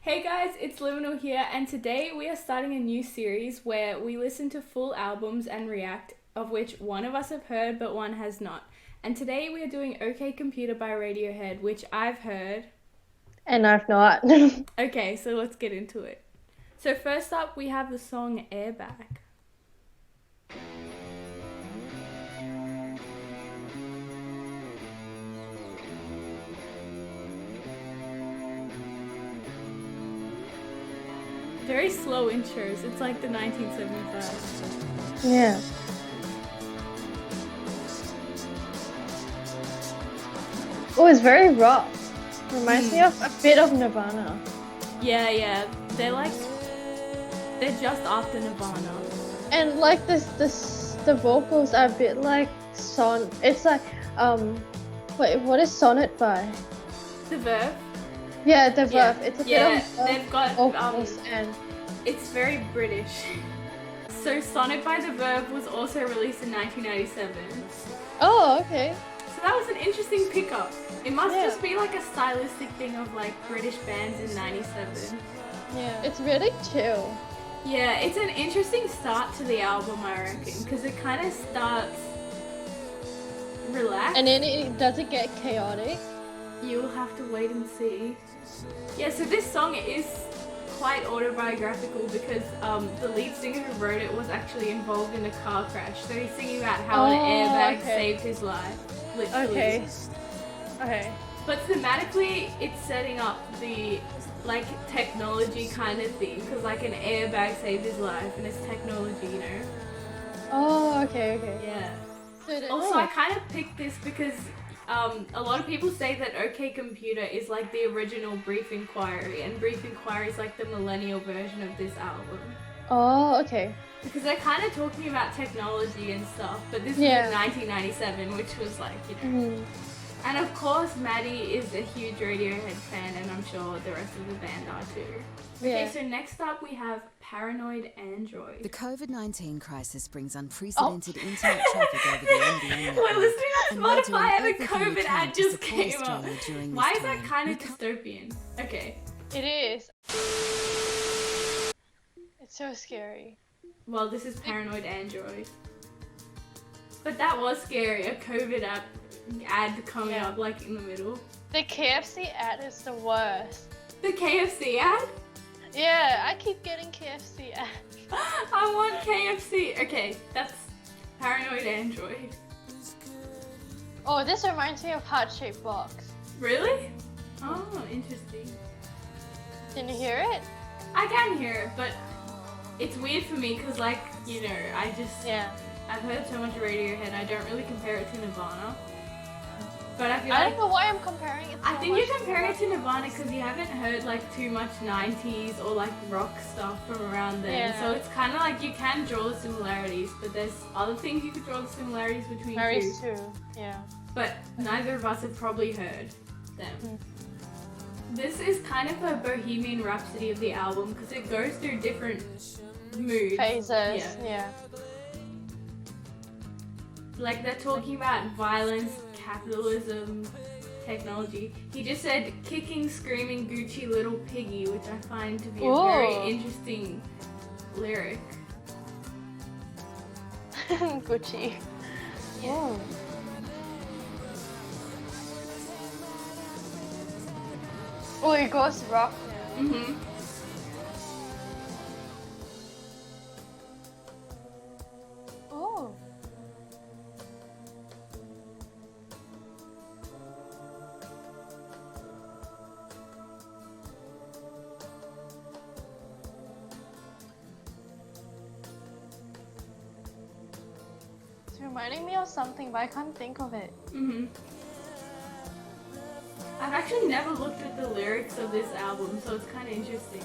Hey guys, it's Liminal here, and today we are starting a new series where we listen to full albums and react, of which one of us have heard but one has not. And today we are doing OK Computer by Radiohead, which I've heard. And I've not. Okay, so let's get into it. So first up, we have the song Airbag. Very slow intros. It's like the 1975. Yeah. Oh, it's very rock. Reminds me of a bit of Nirvana. Yeah. They're just after Nirvana. And like the vocals are a bit like it's like wait, what is Sonnet by? The Verve. Yeah, the Verve. It's a bit of they've got vocals and it's very British. So Sonnet by the Verve was also released in 1997. oh, okay. So that was an interesting pickup. It must just be like a stylistic thing of like British bands in 97. Yeah, it's really chill. Yeah, it's an interesting start to the album, I reckon, because it kind of starts relaxed. And then does it get chaotic? You'll have to wait and see. Yeah, so this song is quite autobiographical because the lead singer who wrote it was actually involved in a car crash. So he's singing about how an airbag saved his life, literally. Okay. But thematically, it's setting up the like technology kind of thing because like an airbag saved his life and it's technology, you know. Oh, okay. Yeah. Also, I kind of picked this because a lot of people say that OK Computer is like the original Brief Inquiry, and Brief Inquiry is like the millennial version of this album. Oh, okay. Because they're kind of talking about technology and stuff, but this was in 1997, which was like, you know. And of course, Maddie is a huge Radiohead fan, and I'm sure the rest of the band are too. Okay, so next up we have Paranoid Android. The COVID-19 crisis brings unprecedented internet traffic over the NBN. We're listening to Spotify and the COVID ad just came up. Why is that kind of dystopian? Okay. It is. It's so scary. Well, this is Paranoid Android. But that was scary, a COVID ad coming up like in the middle. The KFC ad is the worst. The KFC ad? Yeah, I keep getting KFC ads. I want KFC. Okay, that's Paranoid Android. Oh, this reminds me of Heart-Shaped Box. Really? Oh, interesting. Can you hear it? I can hear it, but it's weird for me because, like, you know, I've heard so much Radiohead, I don't really compare it to Nirvana. But I feel I don't know why I'm comparing it to I think you're comparing it to Nirvana because you haven't heard like too much 90s or like rock stuff from around then. Yeah. So it's kind of like you can draw the similarities, but there's other things you could draw the similarities between too. Yeah. But neither of us have probably heard them. This is kind of a Bohemian Rhapsody of the album because it goes through different moods. Phases, yeah. Like they're talking about violence, capitalism, technology. He just said kicking, screaming Gucci little piggy, which I find to be a very interesting lyric. Gucci. Yeah. Oh, it goes rock. Oh. It's reminding me of something, but I can't think of it. I've actually never looked at the lyrics of this album, so it's kind of interesting.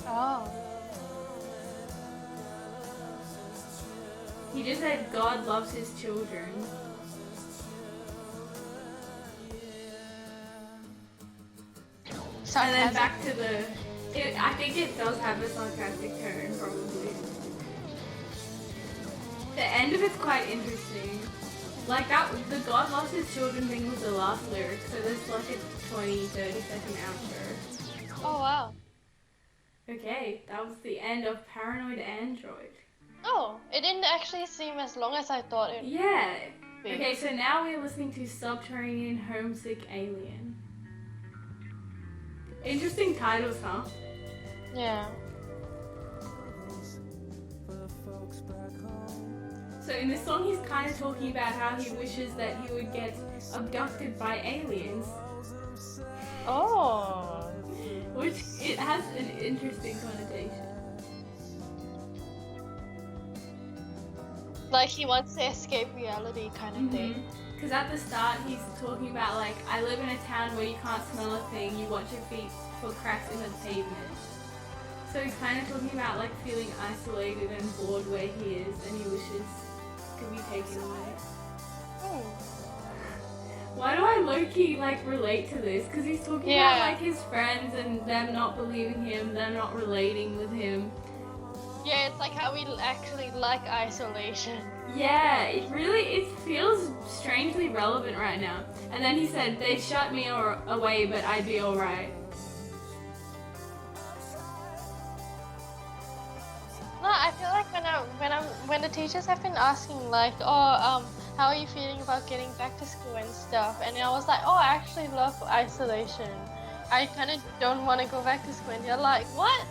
Oh. He just said God loves his children. And then back to I think it does have a sarcastic tone, probably. The end of it's quite interesting. Like that, the God loves his children thing was the last lyric, so there's like a 20-30 second outro. Oh wow. Okay, that was the end of Paranoid Android. Oh, it didn't actually seem as long as I thought it. Yeah. Okay, so now we're listening to Subterranean, Homesick, Alien. Interesting titles, huh? Yeah. So in this song, he's kind of talking about how he wishes that he would get abducted by aliens. Oh. Which, it has an interesting connotation. Like he wants to escape reality kind of thing. Because at the start, he's talking about like, I live in a town where you can't smell a thing, you watch your feet for cracks in the pavement. So he's kind of talking about like feeling isolated and bored where he is, and he wishes could be taken away. Why do I low-key like relate to this? Because he's talking about like his friends and them not believing him, them not relating with him. Yeah, it's like how we actually like isolation. Yeah, it feels strangely relevant right now. And then he said, they shut me away, but I'd be alright. No, I feel like when the teachers have been asking like, oh, how are you feeling about getting back to school and stuff, and I was like, oh, I actually love isolation. I kind of don't want to go back to school, and you're like, what?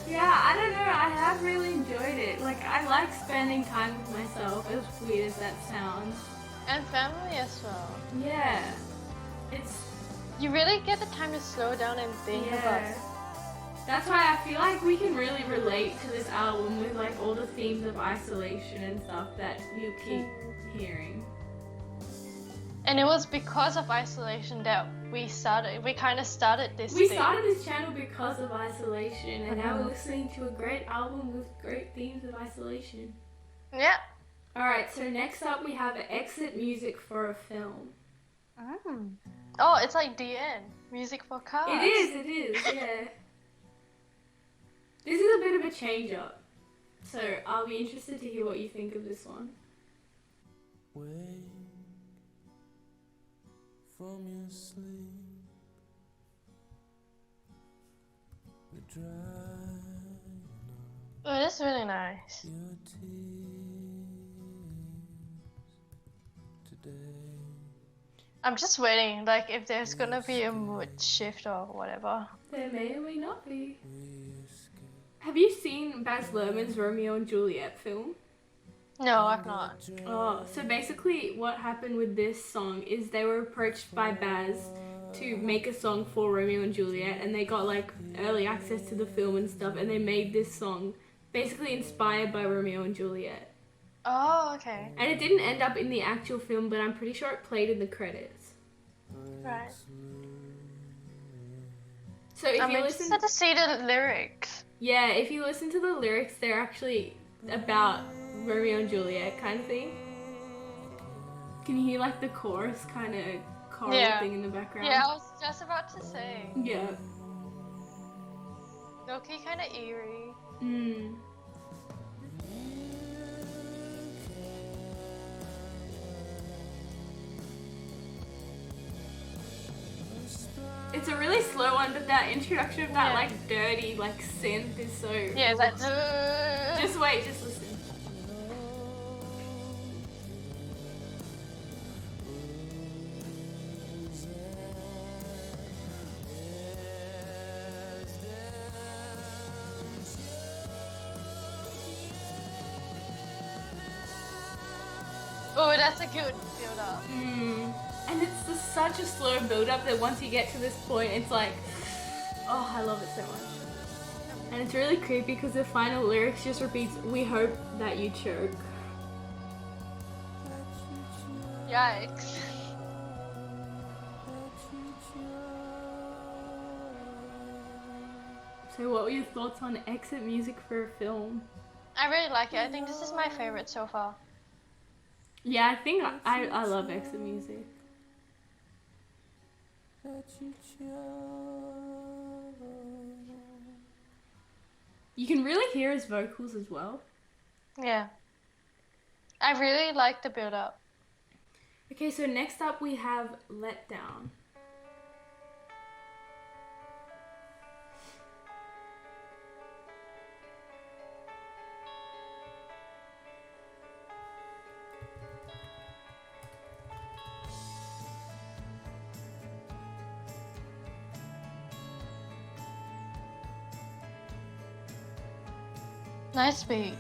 Yeah, I don't know, I have really enjoyed it. Like, I like spending time with myself, as weird as that sounds. And family as well. Yeah. You really get the time to slow down and think about it. That's why I feel like we can really relate to this album with like all the themes of isolation and stuff that you keep hearing. And it was because of isolation that we kind of started this We thing. started this channel because of isolation, and now we're listening to a great album with great themes of isolation. Yeah. Alright, so next up we have exit music for a film. Oh, it's like DN, music for cars. It is, yeah. This is a bit of a change up, so I'll be interested to hear what you think of this one. Wake from your sleep, the drying Oh, it is really nice. of your tears today. I'm just waiting, like if there's gonna be a mood shift or whatever. There may or may not be. We escape. Have you seen Baz Luhrmann's Romeo and Juliet film? No, I've not. Oh, so basically what happened with this song is they were approached by Baz to make a song for Romeo and Juliet, and they got like early access to the film and stuff, and they made this song basically inspired by Romeo and Juliet. Oh, okay. And it didn't end up in the actual film, but I'm pretty sure it played in the credits. Right. So if I'm you listen, interested to see the lyrics. yeah, if you listen to the lyrics, they're actually about Romeo and Juliet kind of thing. Can you hear like the chorus kind of choral thing in the background? Yeah, I was just about to say. Yeah. Low-key kind of eerie. It's a really slow one, but that introduction of that like dirty like synth is so. Yeah, it's like. Just wait, just listen. Oh, that's a good build-up. And it's just such a slow build-up that once you get to this point, it's like, oh, I love it so much. And it's really creepy because the final lyrics just repeats, "We hope that you choke." Yikes. So what were your thoughts on exit music for a film? I really like it. I think this is my favorite so far. Yeah, I think I love exit music. You can really hear his vocals as well. Yeah. I really like the build-up. Okay, so next up we have Let Down. Nice beat.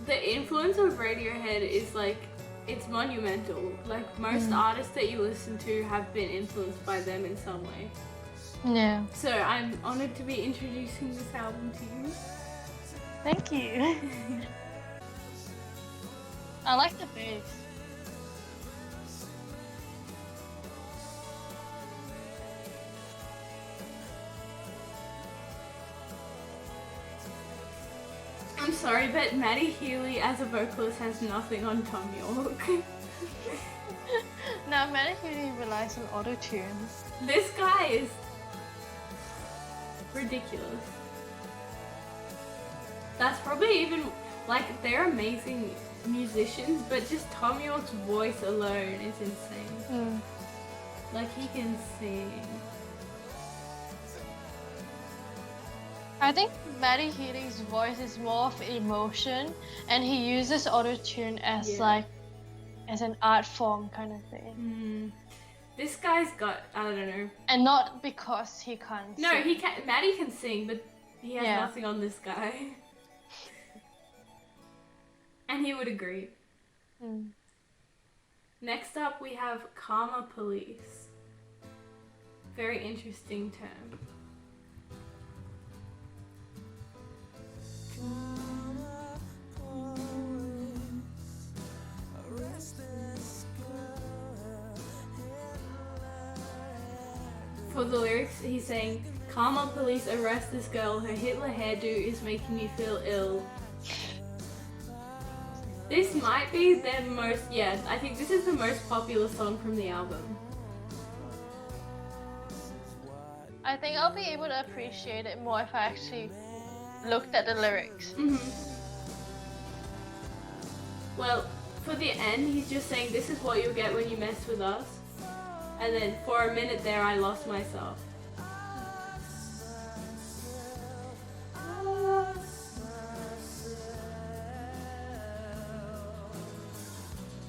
The influence of Radiohead is like, it's monumental. Like most artists that you listen to have been influenced by them in some way. Yeah. So I'm honored to be introducing this album to you. Thank you. I like the bass. I'm sorry, but Maddie Healy as a vocalist has nothing on Tom York. Now, Maddie Healy relies on auto-tune. This guy is ridiculous. That's probably even, like, they're amazing musicians, but just Tom York's voice alone is insane. Like, he can sing. I think Maddie Healy's voice is more of emotion, and he uses auto-tune as like, as an art form kind of thing. This guy's got, I don't know. And not because he can't No, sing. he can. Maddie can sing, but he has nothing on this guy. And he would agree. Next up, we have Karma Police. Very interesting term. For the lyrics, he's saying, Karma Police arrest this girl, her Hitler hairdo is making me feel ill. This might be their most, I think this is the most popular song from the album. I think I'll be able to appreciate it more if I actually looked at the lyrics. Well, for the end, he's just saying, this is what you'll get when you mess with us. And then for a minute there, I lost myself.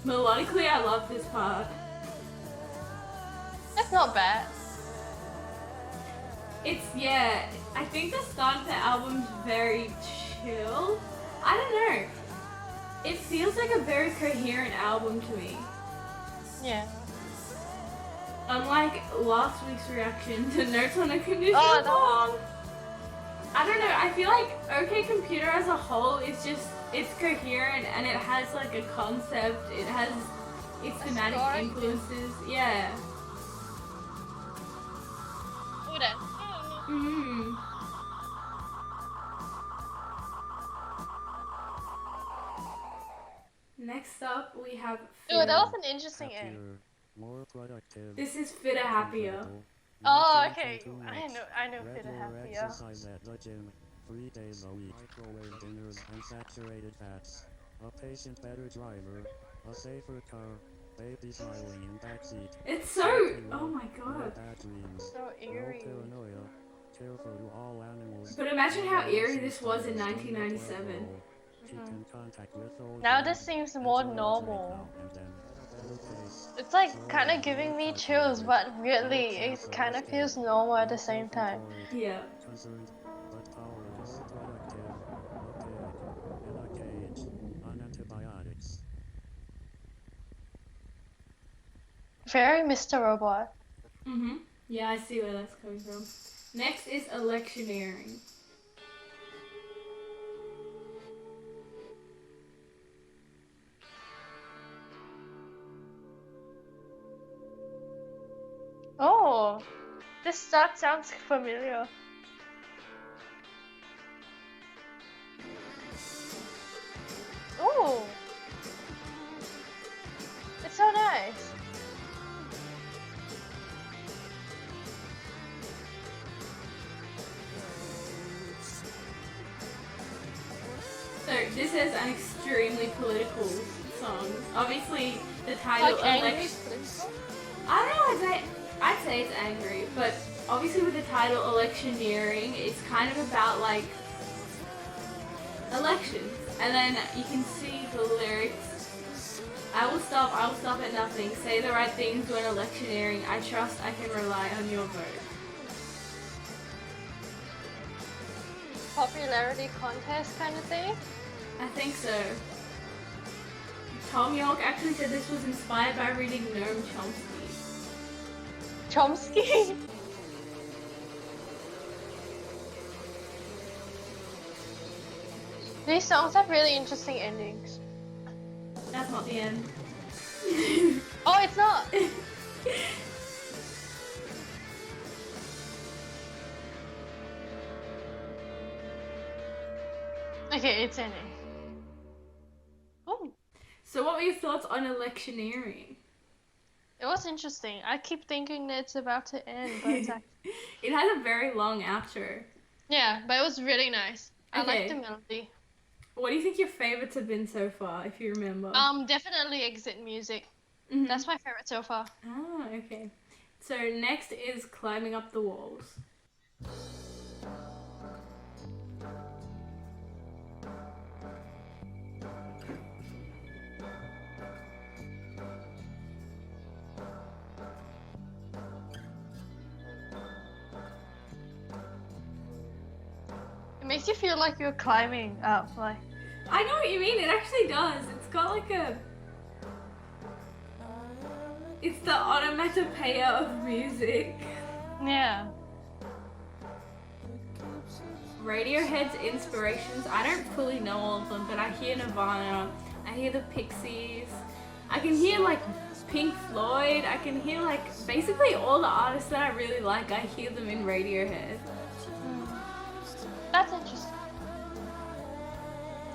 Melodically, I love this part. That's not bad. It's, I think the start of the album's very chill. I don't know. It feels like a very coherent album to me. Yeah. Unlike last week's reaction to Notes on a Conditional Song. I don't know, I feel like OK Computer as a whole is just, it's coherent and it has like a concept, it has its thematic influences, Next up we have That was an interesting end. More productive. This is Fitter Happier. Oh, okay. I know Fitter Happier. Exercise at the gym 3 days a week. Microwave dinners and saturated fats. A patient better driver. A safer car. Baby smiling in backseat. It's so, oh my god. So eerie. Paranoia. Careful to all animals. But imagine how eerie this was in 1997. Now this seems more normal. It's like kind of giving me chills, but weirdly, it kind of feels normal at the same time. Yeah. Very Mr. Robot. Yeah, I see where that's coming from. Next is Electioneering. Oh, this start sounds familiar. Oh, it's so nice. So this is an extremely political song. Obviously, the title Like angry I don't know, I'd say it's angry, but obviously with the title Electioneering, it's kind of about like elections. And then you can see the lyrics. I will stop at nothing. Say the right things when electioneering. I trust I can rely on your vote. popularity contest kind of thing? I think so. Tom York actually said this was inspired by reading Noam Chomsky. Chomsky? These songs have really interesting endings. That's not the end. Oh, it's not! Okay, it's ending. Oh. So what were your thoughts on Electioneering? It was interesting. I keep thinking that it's about to end, but it's actually... It has a very long outro. Yeah, but it was really nice. I Okay. like the melody. What do you think your favourites have been so far, if you remember? Definitely Exit Music. Mhm. That's my favorite so far. Ah, okay. So next is Climbing Up the Walls. It makes you feel like you're climbing up, like... I know what you mean, it actually does. It's got like a... It's the onomatopoeia of music. Yeah. Radiohead's inspirations, I don't fully know all of them, but I hear Nirvana, I hear the Pixies, I can hear like Pink Floyd, I can hear like basically all the artists that I really like, I hear them in Radiohead. That's interesting.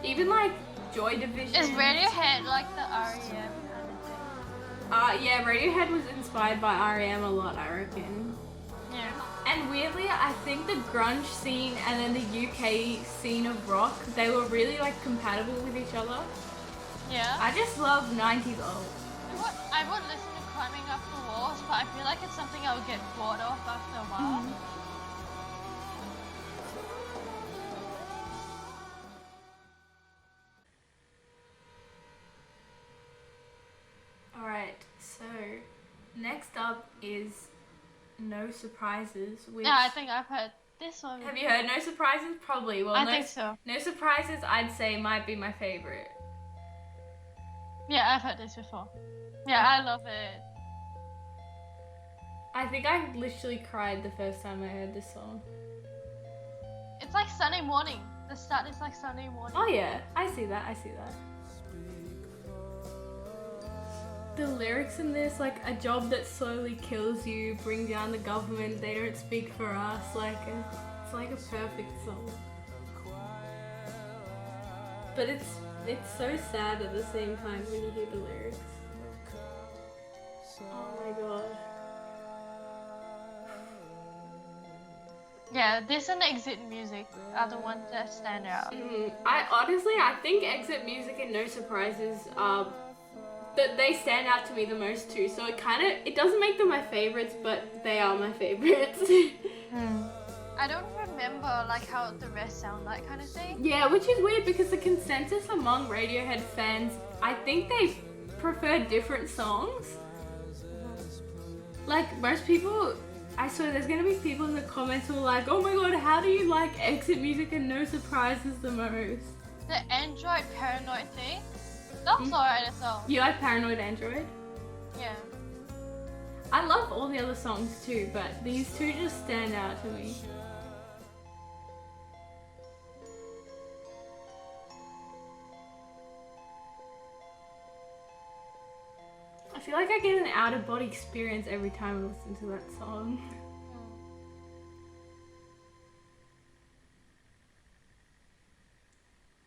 Even like Joy Division. Is Radiohead like the REM kind of thing? Yeah, Radiohead was inspired by REM a lot, I reckon. Yeah. And weirdly, I think the grunge scene and then the UK scene of rock, they were really like compatible with each other. Yeah. I just love 90s old. I would listen to Climbing Up the Walls, but I feel like it's something I would get bored of after a while. Alright, so next up is No Surprises, which... Yeah, I think I've heard this one. Have you heard No Surprises? Probably. Well, I think so. No Surprises, I'd say, might be my favourite. Yeah, I've heard this before. Yeah, I love it. I think I literally cried the first time I heard this song. It's like Sunday morning. The start is like Sunday morning. Oh yeah, I see that, I see that. The lyrics in this, like, a job that slowly kills you, bring down the government, they don't speak for us, like, it's like a perfect song. But it's so sad at the same time when you hear the lyrics. Oh my god. Yeah, this and Exit Music are the ones that stand out. I think Exit Music and No Surprises that they stand out to me the most too. So it doesn't make them my favorites, but they are my favorites. I don't remember like how the rest sound like kind of thing. Yeah, which is weird because the consensus among Radiohead fans, I think they prefer different songs. Like most people, I swear there's gonna be people in the comments who are like, oh my god, how do you like Exit Music and No Surprises the most? The Android Paranoid thing? That's alright as well. You like Paranoid Android? Yeah. I love all the other songs too, but these two just stand out to me. I feel like I get an out-of-body experience every time I listen to that song.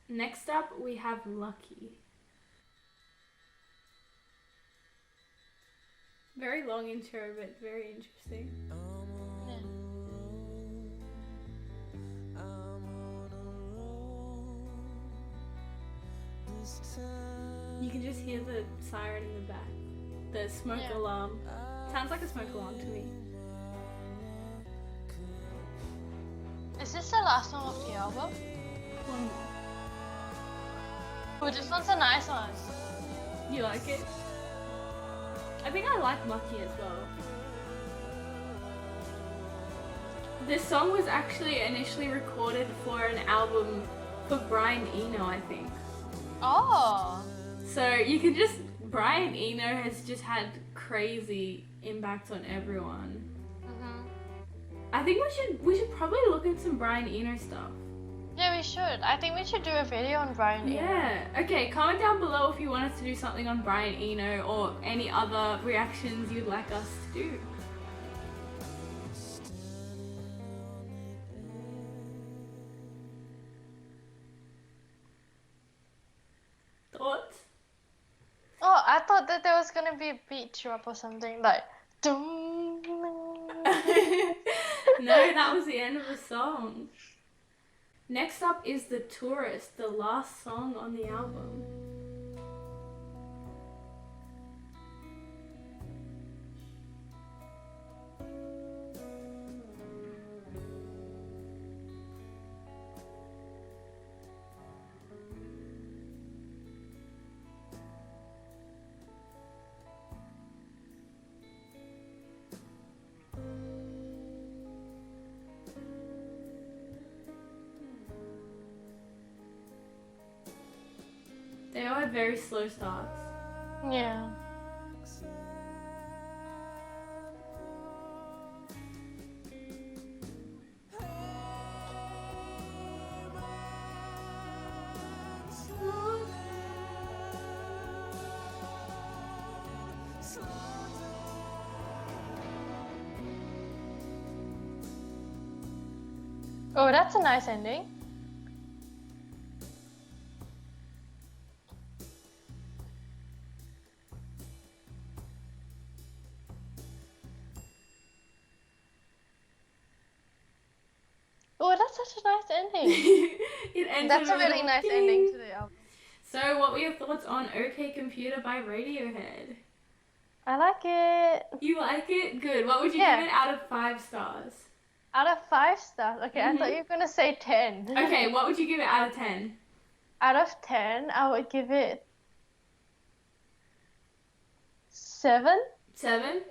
Next up, we have Lucky. Very long intro, but very interesting. You can just hear the siren in the back. The smoke alarm. Sounds like a smoke alarm to me. Is this the last song of the album? One more. Oh, this one's a nice one. You like it? I think I like Lucky as well. This song was actually initially recorded for an album for Brian Eno, I think. Oh. So you can just, Brian Eno has just had crazy impact on everyone. I think we should probably look at some Brian Eno stuff. Yeah, we should. I think we should do a video on Brian Eno. Yeah. Okay, comment down below if you want us to do something on Brian Eno or any other reactions you'd like us to do. Thoughts? Oh, I thought that there was gonna be a beat drop or something like. Dum. No, that was the end of the song. Next up is The Tourist, the last song on the album. They all had very slow starts. Yeah. Oh, that's a nice ending. Oh, that's such a nice ending. It ends That's with a really little nice ding. ending to the album. So, what were your thoughts on OK Computer by Radiohead? I like it. You like it? Good. What would you Yeah. give it out of 5 stars? Out of 5 stars. Okay, I thought you were gonna say 10. Okay, what would you give it out of 10? Out of 10, I would give it 7. 7?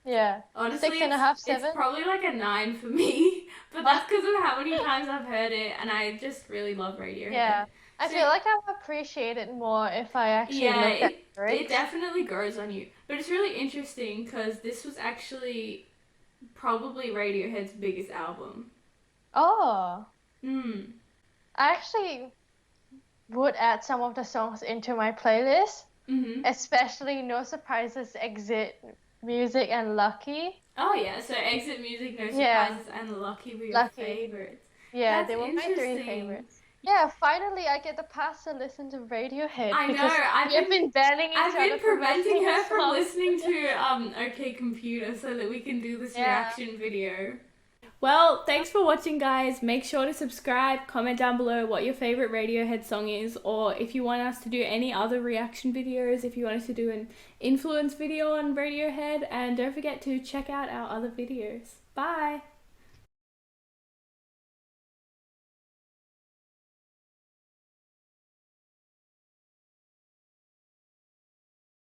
Yeah. Honestly, 6.5, 7. it's probably like a 9 for me. But that's because of how many times I've heard it, and I just really love Radiohead. Yeah. I So- feel like I would appreciate it more if I actually Yeah, looked at it lyrics. definitely grows on you. But it's really interesting because this was actually probably Radiohead's biggest album. Oh. Hmm. I actually would add some of the songs into my playlist, Mhm. especially No Surprises, Exit, Music, and Lucky. Oh yeah. So Exit Music, No Yeah. Surprises, and Lucky were your Lucky. favorites. Yeah, That's they were my 3 interesting. favorites. Yeah, finally I get the pass to listen to Radiohead I know, because I've been banning each I've other been from preventing her from songs. listening to OK Computer so that we can do this Yeah. reaction video. Well, thanks for watching, guys. Make sure to subscribe, comment down below what your favorite Radiohead song is, or if you want us to do any other reaction videos, if you want us to do an influence video on Radiohead, and don't forget to check out our other videos. Bye!